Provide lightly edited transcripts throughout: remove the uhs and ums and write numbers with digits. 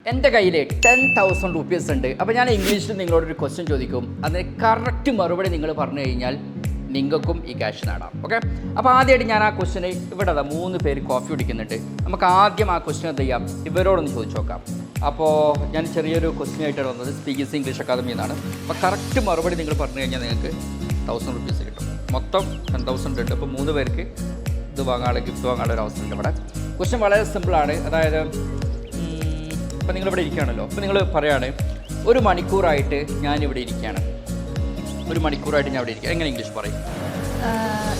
എൻ്റെ കയ്യിൽ 10,000 റുപ്പീസ് ഉണ്ട്. അപ്പോൾ ഞാൻ ഇംഗ്ലീഷിൽ നിങ്ങളോടൊരു ക്വസ്റ്റ്യൻ ചോദിക്കും. അതിന് കറക്റ്റ് മറുപടി നിങ്ങൾ പറഞ്ഞു കഴിഞ്ഞാൽ നിങ്ങൾക്കും ഈ ക്യാഷ് നേടാം. ഓക്കെ, അപ്പോൾ ആദ്യമായിട്ട് ഞാൻ ആ ക്വസ്റ്റ്യന് ഇവിടെ 3 പേര് കോഫി കുടിക്കുന്നുണ്ട്. നമുക്ക് ആദ്യം ആ ക്വസ്റ്റ്യൻ എന്ത് ചെയ്യാം, ഇവരോടൊന്ന് ചോദിച്ചു നോക്കാം. അപ്പോൾ ഞാൻ ചെറിയൊരു ക്വസ്റ്റ്യൻ ആയിട്ടാണ് വന്നത്, സ്പീക്കേഴ്സ് ഇംഗ്ലീഷ് അക്കാദമി എന്നാണ്. അപ്പോൾ കറക്റ്റ് മറുപടി നിങ്ങൾ പറഞ്ഞു കഴിഞ്ഞാൽ നിങ്ങൾക്ക് 1000 റുപ്പീസ് കിട്ടും. മൊത്തം 10,000 ഉണ്ട്. അപ്പോൾ 3 പേർക്ക് ഇത് വാങ്ങാനുള്ള ഗിഫ്റ്റ് വാങ്ങാനുള്ള ഒരു അവസരമുണ്ട്. ഇവിടെ ക്വസ്റ്റ്യൻ വളരെ സിമ്പിളാണ്. അതായത് ഇപ്പോൾ നിങ്ങളിവിടെ ഇരിക്കുകയാണല്ലോ, അപ്പോൾ നിങ്ങൾ പറയുകയാണ് 1 മണിക്കൂറായിട്ട് ഞാനിവിടെ ഇരിക്കുകയാണ്. 1 മണിക്കൂറായിട്ട് ഞാൻ ഇവിടെ ഇരിക്കുക. എങ്ങനെ ഇംഗ്ലീഷ് പറയും?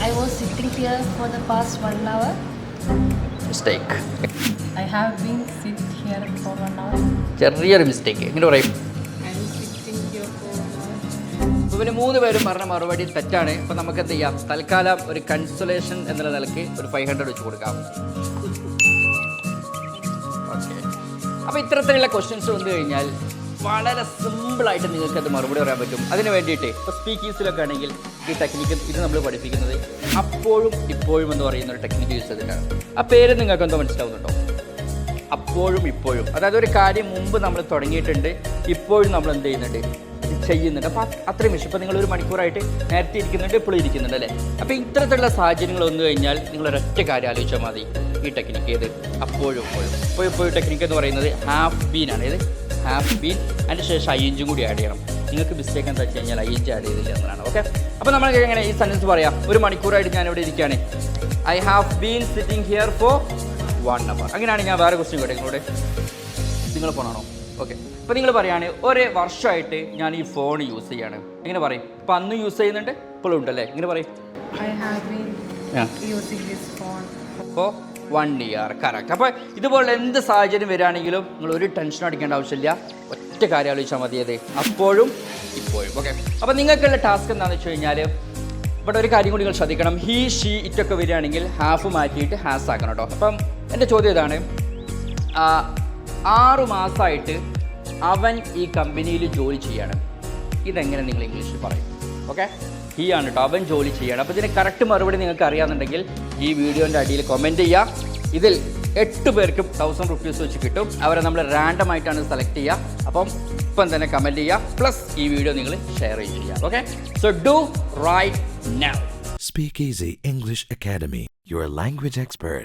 I was sitting here for the past 1 hour. Mistake. I have been sitting here for 1 hour. ചെറിയൊരു മിസ്റ്റേക്ക്. എങ്ങനെ പറയും? I am sitting here for 1 hour. അപ്പോൾ പിന്നെ 3 പേരും പറഞ്ഞ മറുപടി തെറ്റാണ്. അപ്പോൾ നമുക്ക് എന്ത് ചെയ്യാം, തൽക്കാലം ഒരു കൺസോലേഷൻ എന്നുള്ള നിലയ്ക്ക് ഒരു 500 വെച്ച് കൊടുക്കാം. ഓക്കെ, അപ്പോൾ ഇത്തരത്തിലുള്ള ക്വസ്റ്റ്യൻസ് വന്നു കഴിഞ്ഞാൽ വളരെ സിമ്പിളായിട്ട് നിങ്ങൾക്കത് മറുപടി പറയാൻ പറ്റും. അതിന് വേണ്ടിയിട്ട് ഇപ്പോൾ സ്പീക്കേഴ്സിലൊക്കെ ആണെങ്കിൽ ഈ ടെക്നിക്ക് ഇത് നമ്മൾ പഠിപ്പിക്കുന്നത് അപ്പോഴും ഇപ്പോഴും എന്ന് പറയുന്ന ഒരു ടെക്നിക്ക് യൂസ് ചെയ്തിട്ടാണ്. ആ പേര് നിങ്ങൾക്ക് എന്തോ മനസ്സിലാവുന്നുണ്ടോ? അപ്പോഴും ഇപ്പോഴും, അതായത് ഒരു കാര്യം മുമ്പ് നമ്മൾ തുടങ്ങിയിട്ടുണ്ട്, ഇപ്പോഴും നമ്മൾ എന്ത് ചെയ്യുന്നുണ്ട്, ചെയ്യുന്നുണ്ട്. അപ്പോൾ അത്രയും വിഷയം. ഇപ്പോൾ നിങ്ങൾ 1 മണിക്കൂറായിട്ട് നേരത്തെ ഇരിക്കുന്നുണ്ട്, ഇപ്പോഴും ഇരിക്കുന്നുണ്ട് അല്ലേ? അപ്പോൾ ഇത്തരത്തിലുള്ള സാഹചര്യങ്ങൾ വന്നു കഴിഞ്ഞാൽ നിങ്ങൾ ഒരൊറ്റ കാര്യം ആലോചിച്ചാൽ മതി. ഈ ടെക്നിക്ക് ഏത്, അപ്പോഴും ഇപ്പോഴും ടെക്നിക്ക് എന്ന് പറയുന്നത് ഹാഫ് ബീൻ ആണ്. ഇത് ഹാഫ് ബീൻ, അതിൻ്റെ ശേഷം ING കൂടി ആഡ് ചെയ്യണം. നിങ്ങൾക്ക് മിസ്റ്റേക്ക് എന്താ വെച്ച് കഴിഞ്ഞാൽ ING ആഡ് ചെയ്തില്ല എന്നതാണ്. ഓക്കെ, അപ്പോൾ നമ്മൾ എങ്ങനെ ഈ സെൻറ്റൻസ് പറയാം? 1 മണിക്കൂറായിട്ട് ഞാൻ ഇവിടെ ഇരിക്കുകയാണ്. I have been sitting here for 1 hour. അങ്ങനെയാണ് ഞാൻ വേറെ ക്വസ്റ്റ്യൻ കേട്ടോ നിങ്ങളോട്. നിങ്ങൾ ഫോണാണോ? ഓക്കെ, അപ്പോൾ നിങ്ങൾ പറയുകയാണ് 1 വർഷമായിട്ട് ഞാൻ ഈ ഫോൺ യൂസ് ചെയ്യാണ്. എങ്ങനെ പറയും? അപ്പോൾ അന്ന് യൂസ് ചെയ്യുന്നുണ്ട്, ഇപ്പോഴും ഉണ്ടല്ലേ? എങ്ങനെ പറയും? I have been using this phone for 1 year. Correct. അപ്പോൾ ഇതുപോലെ എന്ത് സാഹചര്യം വരികയാണെങ്കിലും നിങ്ങൾ ഒരു ടെൻഷൻ അടിക്കേണ്ട ആവശ്യമില്ല. ഒറ്റ കാര്യം ആലോചിച്ചാൽ മതി, അത് അപ്പോഴും ഇപ്പോഴും. ഓക്കെ, അപ്പോൾ നിങ്ങൾക്കുള്ള ടാസ്ക് എന്താണെന്ന് വെച്ച് കഴിഞ്ഞാൽ ഇവിടെ ഒരു കാര്യം കൂടി നിങ്ങൾ ശ്രദ്ധിക്കണം. ഹീ ഷീ ഇറ്റൊക്കെ വരികയാണെങ്കിൽ ഹാഫ് മാറ്റിയിട്ട് ഹാസ് ആക്കണം കേട്ടോ. അപ്പം എൻ്റെ ചോദ്യം ഇതാണ്, 6 മാസമായിട്ട് അവൻ ഈ കമ്പനിയിൽ ജോലി ചെയ്യാണ്. ഇതെങ്ങനെ നിങ്ങൾ ഇംഗ്ലീഷിൽ പറയും? ഓക്കെ, ഹീ ആണ് കേട്ടോ, അവൻ ജോലി ചെയ്യണം. അപ്പോൾ ഇതിന് കറക്റ്റ് മറുപടി നിങ്ങൾക്ക് അറിയാമെന്നുണ്ടെങ്കിൽ ഈ വീഡിയോൻ്റെ അടിയിൽ കമൻറ്റ് ചെയ്യുക. ഇതിൽ 8 പേർക്കും 1000 റുപ്പീസ് വെച്ച് കിട്ടും. അവരെ നമ്മൾ റാൻഡം ആയിട്ടാണ് സെലക്ട് ചെയ്യുക. അപ്പം ഇപ്പം തന്നെ കമൻറ്റ് ചെയ്യുക, പ്ലസ് ഈ വീഡിയോ നിങ്ങൾ ഷെയർ ചെയ്യുക. Okay, so do right now. Speakeasy English Academy, your language expert.